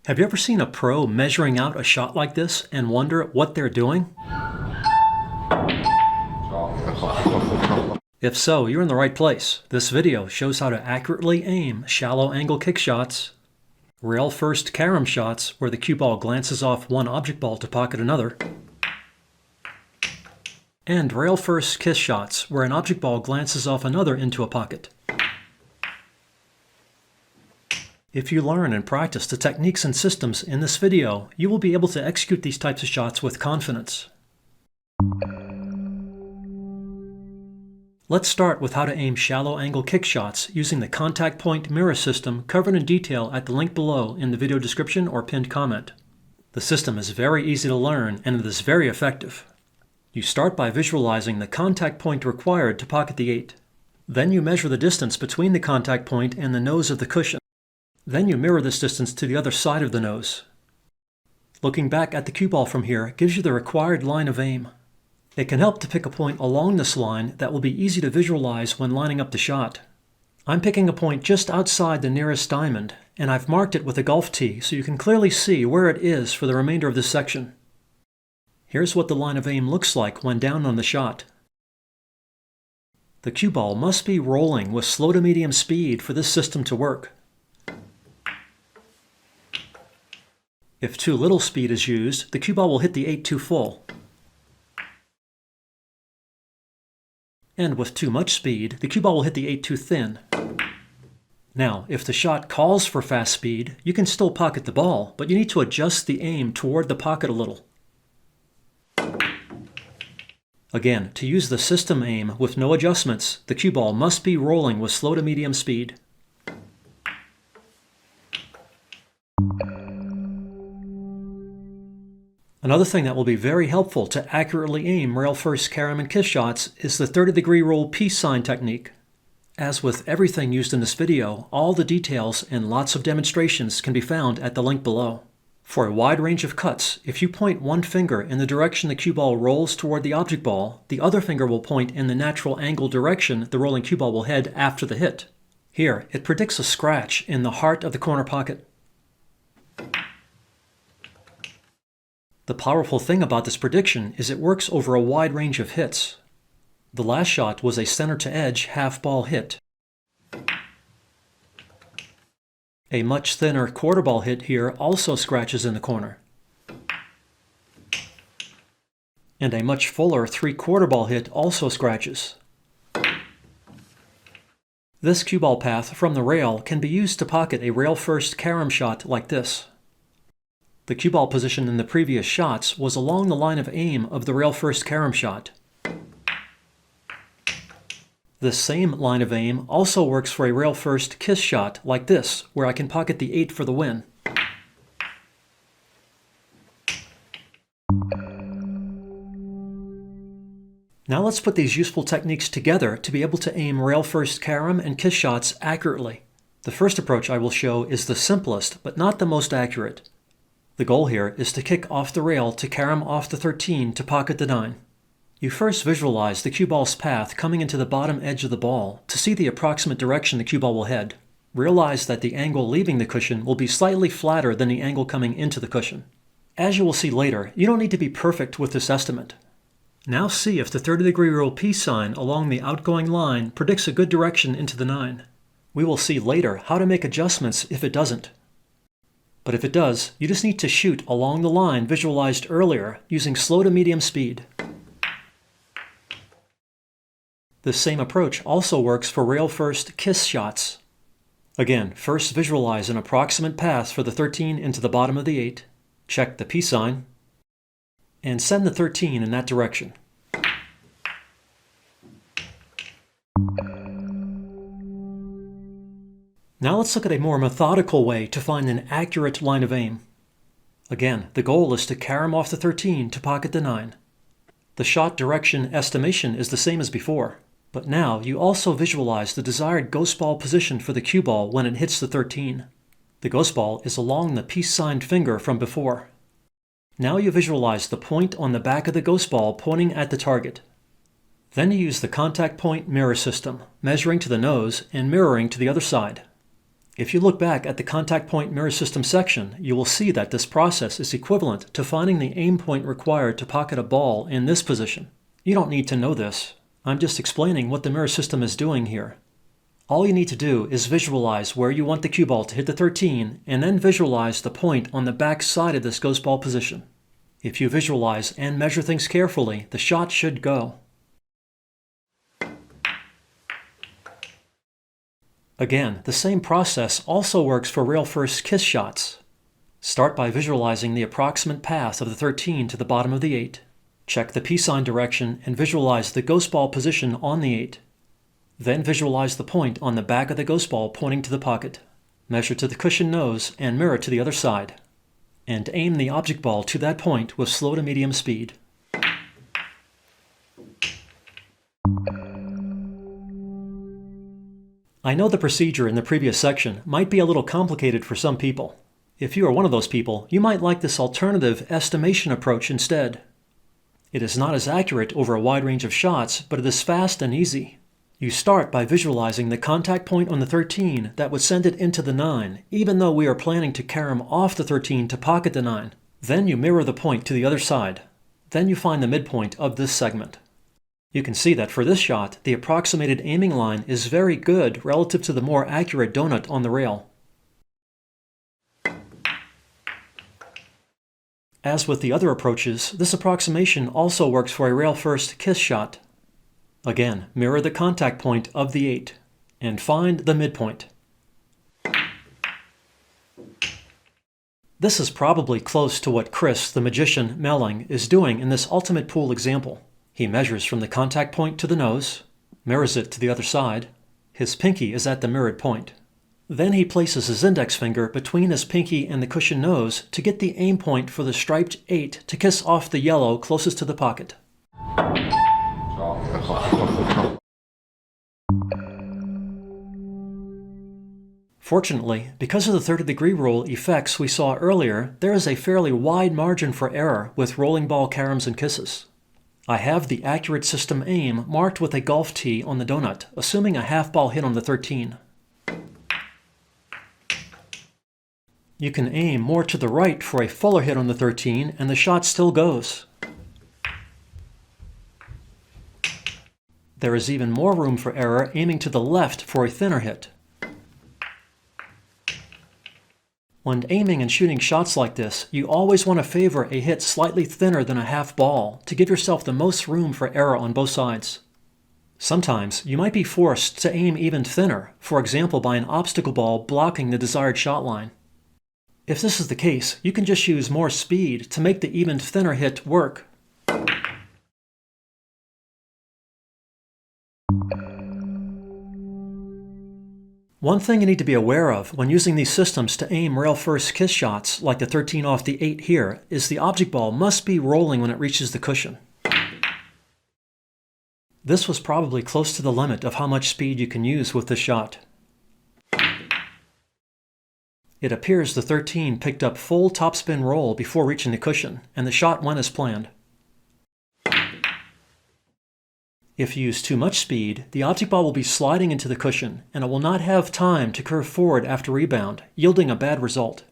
Have you ever seen a pro measuring out a shot like this and wonder what they're doing? If so, you're in the right place. This video shows how to accurately aim shallow angle kick shots, rail first carom shots where the cue ball glances off one object ball to pocket another, and rail first kiss shots where an object ball glances off another into a pocket. If you learn and practice the techniques and systems in this video, you will be able to execute these types of shots with confidence. Let's start with how to aim shallow angle kick shots using the contact point mirror system covered in detail at the link below in the video description or pinned comment. The system is very easy to learn and it is very effective. You start by visualizing the contact point required to pocket the 8. Then you measure the distance between the contact point and the nose of the cushion. Then you mirror this distance to the other side of the nose. Looking back at the cue ball from here gives you the required line of aim. It can help to pick a point along this line that will be easy to visualize when lining up the shot. I'm picking a point just outside the nearest diamond, and I've marked it with a golf tee so you can clearly see where it is for the remainder of this section. Here's what the line of aim looks like when down on the shot. The cue ball must be rolling with slow to medium speed for this system to work. If too little speed is used, the cue ball will hit the 8 too full. And with too much speed, the cue ball will hit the 8 too thin. Now, if the shot calls for fast speed, you can still pocket the ball, but you need to adjust the aim toward the pocket a little. Again, to use the system aim with no adjustments, the cue ball must be rolling with slow to medium speed. Another thing that will be very helpful to accurately aim rail first carom and kiss shots is the 30-degree roll peace sign technique. As with everything used in this video, all the details and lots of demonstrations can be found at the link below. For a wide range of cuts, if you point one finger in the direction the cue ball rolls toward the object ball, the other finger will point in the natural angle direction the rolling cue ball will head after the hit. Here, it predicts a scratch in the heart of the corner pocket. The powerful thing about this prediction is it works over a wide range of hits. The last shot was a center-to-edge half-ball hit. A much thinner quarter-ball hit here also scratches in the corner. And a much fuller three-quarter-ball hit also scratches. This cue ball path from the rail can be used to pocket a rail-first carom shot like this. The cue ball position in the previous shots was along the line of aim of the rail first carom shot. This same line of aim also works for a rail first kiss shot like this, where I can pocket the 8 for the win. Now let's put these useful techniques together to be able to aim rail first carom and kiss shots accurately. The first approach I will show is the simplest, but not the most accurate. The goal here is to kick off the rail to carom off the 13 to pocket the 9. You first visualize the cue ball's path coming into the bottom edge of the ball to see the approximate direction the cue ball will head. Realize that the angle leaving the cushion will be slightly flatter than the angle coming into the cushion. As you will see later, you don't need to be perfect with this estimate. Now see if the 30-degree roll peace sign along the outgoing line predicts a good direction into the 9. We will see later how to make adjustments if it doesn't. But if it does, you just need to shoot along the line visualized earlier using slow to medium speed. This same approach also works for rail first kiss shots. Again, first visualize an approximate path for the 13 into the bottom of the 8, check the peace sign, and send the 13 in that direction. Now let's look at a more methodical way to find an accurate line of aim. Again, the goal is to carom off the 13 to pocket the 9. The shot direction estimation is the same as before, but now you also visualize the desired ghost ball position for the cue ball when it hits the 13. The ghost ball is along the peace signed finger from before. Now you visualize the point on the back of the ghost ball pointing at the target. Then you use the contact point mirror system, measuring to the nose and mirroring to the other side. If you look back at the contact point mirror system section, you will see that this process is equivalent to finding the aim point required to pocket a ball in this position. You don't need to know this. I'm just explaining what the mirror system is doing here. All you need to do is visualize where you want the cue ball to hit the 13 and then visualize the point on the back side of this ghost ball position. If you visualize and measure things carefully, the shot should go. Again, the same process also works for rail first kiss shots. Start by visualizing the approximate path of the 13 to the bottom of the 8. Check the peace sign direction and visualize the ghost ball position on the 8. Then visualize the point on the back of the ghost ball pointing to the pocket. Measure to the cushion nose and mirror to the other side. And aim the object ball to that point with slow to medium speed. I know the procedure in the previous section might be a little complicated for some people. If you are one of those people, you might like this alternative estimation approach instead. It is not as accurate over a wide range of shots, but it is fast and easy. You start by visualizing the contact point on the 13 that would send it into the 9, even though we are planning to carom off the 13 to pocket the 9. Then you mirror the point to the other side. Then you find the midpoint of this segment. You can see that for this shot, the approximated aiming line is very good relative to the more accurate donut on the rail. As with the other approaches, this approximation also works for a rail first kiss shot. Again, mirror the contact point of the 8 and find the midpoint. This is probably close to what Chris, the magician, Melling, is doing in this ultimate pool example. He measures from the contact point to the nose, mirrors it to the other side. His pinky is at the mirrored point. Then he places his index finger between his pinky and the cushion nose to get the aim point for the striped 8 to kiss off the yellow closest to the pocket. Fortunately, because of the 30-degree rule effects we saw earlier, there is a fairly wide margin for error with rolling ball caroms and kisses. I have the accurate system aim marked with a golf tee on the donut, assuming a half ball hit on the 13. You can aim more to the right for a fuller hit on the 13 and the shot still goes. There is even more room for error aiming to the left for a thinner hit. When aiming and shooting shots like this, you always want to favor a hit slightly thinner than a half ball to give yourself the most room for error on both sides. Sometimes you might be forced to aim even thinner, for example by an obstacle ball blocking the desired shot line. If this is the case, you can just use more speed to make the even thinner hit work. One thing you need to be aware of when using these systems to aim rail first kiss shots, like the 13 off the 8 here, is the object ball must be rolling when it reaches the cushion. This was probably close to the limit of how much speed you can use with this shot. It appears the 13 picked up full topspin roll before reaching the cushion, and the shot went as planned. If you use too much speed, the object ball will be sliding into the cushion, and it will not have time to curve forward after rebound, yielding a bad result.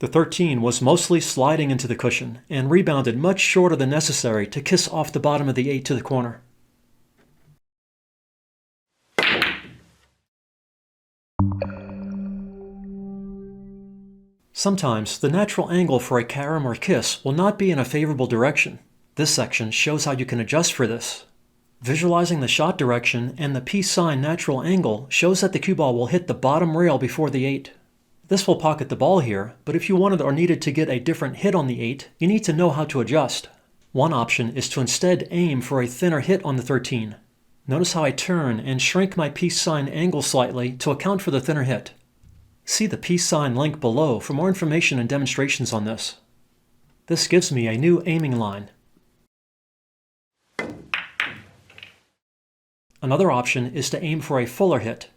The 13 was mostly sliding into the cushion, and rebounded much shorter than necessary to kiss off the bottom of the 8 to the corner. Sometimes, the natural angle for a carom or kiss will not be in a favorable direction. This section shows how you can adjust for this. Visualizing the shot direction and the peace sign natural angle shows that the cue ball will hit the bottom rail before the 8. This will pocket the ball here, but if you wanted or needed to get a different hit on the 8, you need to know how to adjust. One option is to instead aim for a thinner hit on the 13. Notice how I turn and shrink my peace sign angle slightly to account for the thinner hit. See the peace sign link below for more information and demonstrations on this. This gives me a new aiming line. Another option is to aim for a fuller hit.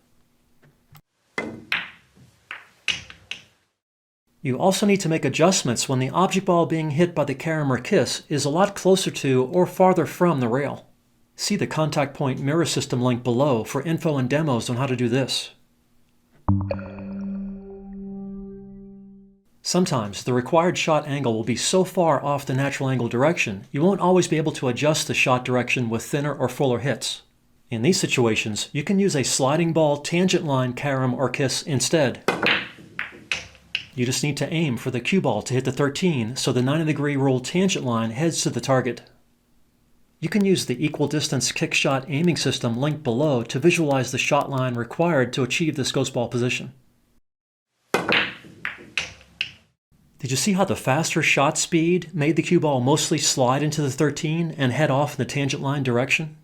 You also need to make adjustments when the object ball being hit by the carom or kiss is a lot closer to or farther from the rail. See the contact point mirror system link below for info and demos on how to do this. Sometimes the required shot angle will be so far off the natural angle direction, you won't always be able to adjust the shot direction with thinner or fuller hits. In these situations, you can use a sliding ball tangent line carom or kiss instead. You just need to aim for the cue ball to hit the 13 so the 90-degree rule tangent line heads to the target. You can use the equal distance kick shot aiming system linked below to visualize the shot line required to achieve this ghost ball position. Did you see how the faster shot speed made the cue ball mostly slide into the 13 and head off in the tangent line direction?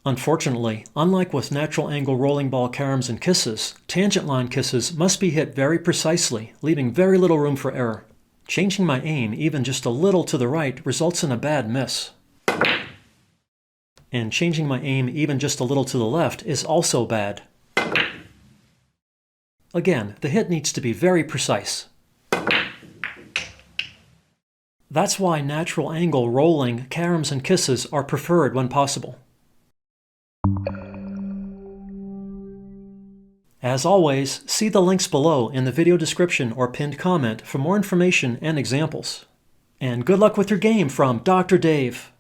Unfortunately, unlike with natural angle rolling ball caroms and kisses, tangent line kisses must be hit very precisely, leaving very little room for error. Changing my aim even just a little to the right results in a bad miss. And changing my aim even just a little to the left is also bad. Again, the hit needs to be very precise. That's why natural angle rolling caroms and kisses are preferred when possible. As always, see the links below in the video description or pinned comment for more information and examples. And good luck with your game from Dr. Dave!